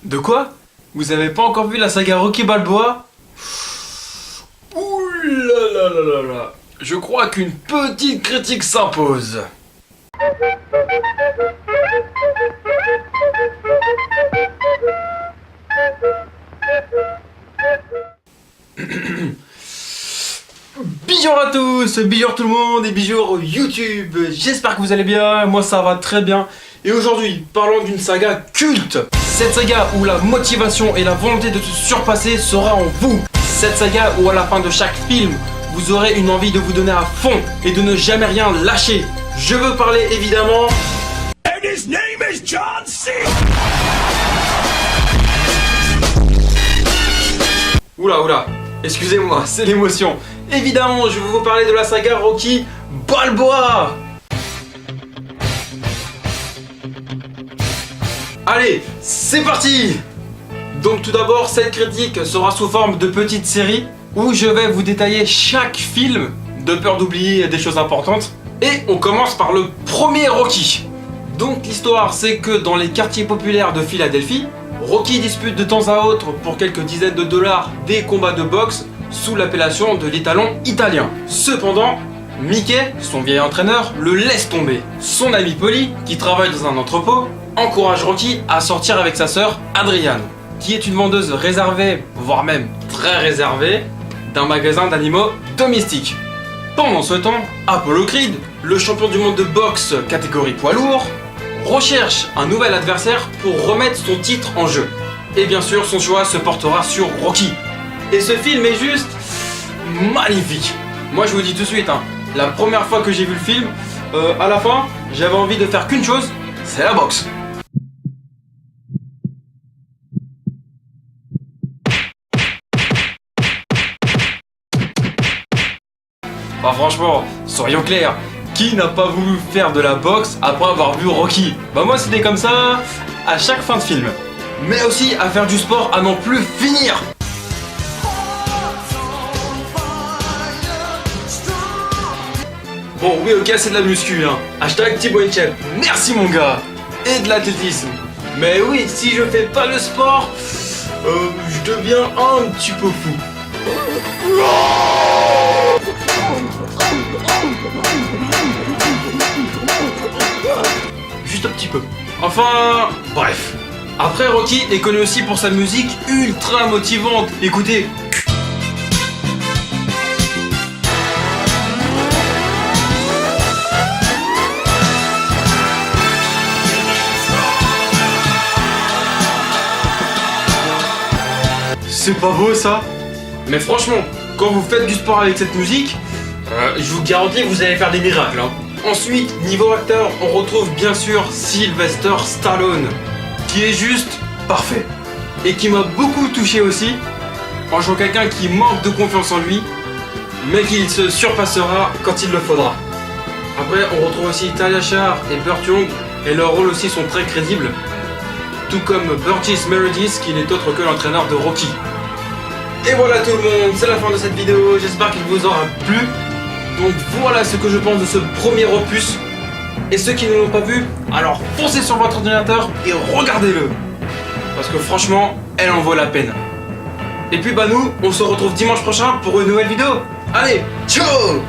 De quoi? Vous avez pas encore vu la saga Rocky Balboa? Ouh là là là là là. Je crois qu'une petite critique s'impose. Bonjour à tous, bonjour tout le monde et bonjour YouTube. J'espère que vous allez bien, moi ça va très bien. Et aujourd'hui, parlons d'une saga culte. Cette saga où la motivation et la volonté de se surpasser sera en vous. Cette saga où à la fin de chaque film, vous aurez une envie de vous donner à fond et de ne jamais rien lâcher. Je veux parler évidemment... And his name is John C. Oula, excusez-moi, c'est l'émotion. Évidemment, je vais vous parler de la saga Rocky Balboa. Allez, c'est parti! Donc tout d'abord, cette critique sera sous forme de petite série où je vais vous détailler chaque film, de peur d'oublier des choses importantes. Et on commence par le premier Rocky. Donc l'histoire, c'est que dans les quartiers populaires de Philadelphie, Rocky dispute de temps à autre pour quelques dizaines de dollars des combats de boxe sous l'appellation de l'étalon italien. Cependant, Mickey, son vieil entraîneur, le laisse tomber. Son ami Polly, qui travaille dans un entrepôt, encourage Rocky à sortir avec sa sœur Adriane, qui est une vendeuse réservée, voire même très réservée, d'un magasin d'animaux domestiques. Pendant ce temps, Apollo Creed, le champion du monde de boxe catégorie poids lourd, recherche un nouvel adversaire pour remettre son titre en jeu. Et bien sûr, son choix se portera sur Rocky. Et ce film est juste magnifique. Moi je vous dis tout de suite, la première fois que j'ai vu le film, à la fin, j'avais envie de faire qu'une chose, c'est la boxe. Bah franchement, soyons clairs, qui n'a pas voulu faire de la boxe après avoir vu Rocky? Bah moi c'était comme ça à chaque fin de film. Mais aussi à faire du sport à n'en plus finir. Bon oui ok, c'est de la muscu Hashtag Thibaut Inchep. Merci mon gars. Et de l'athlétisme. Mais oui, si je fais pas le sport, je deviens un petit peu fou. Juste un petit peu. Enfin, bref. Après, Rocky est connu aussi pour sa musique ultra motivante. Écoutez. C'est pas beau ça? Mais franchement, quand vous faites du sport avec cette musique, je vous garantis que vous allez faire des miracles. Ensuite, niveau acteur, on retrouve bien sûr Sylvester Stallone, qui est juste parfait. Et qui m'a beaucoup touché aussi, en jouant quelqu'un qui manque de confiance en lui, mais qui se surpassera quand il le faudra. Après, on retrouve aussi Talia Shire et Burt Young, et leurs rôles aussi sont très crédibles. Tout comme Burgess Meredith, qui n'est autre que l'entraîneur de Rocky. Et voilà tout le monde, c'est la fin de cette vidéo, j'espère qu'il vous aura plu. Donc voilà ce que je pense de ce premier opus. Et ceux qui ne l'ont pas vu, alors foncez sur votre ordinateur et regardez-le. Parce que franchement, elle en vaut la peine. Et puis bah nous, on se retrouve dimanche prochain pour une nouvelle vidéo. Allez, ciao!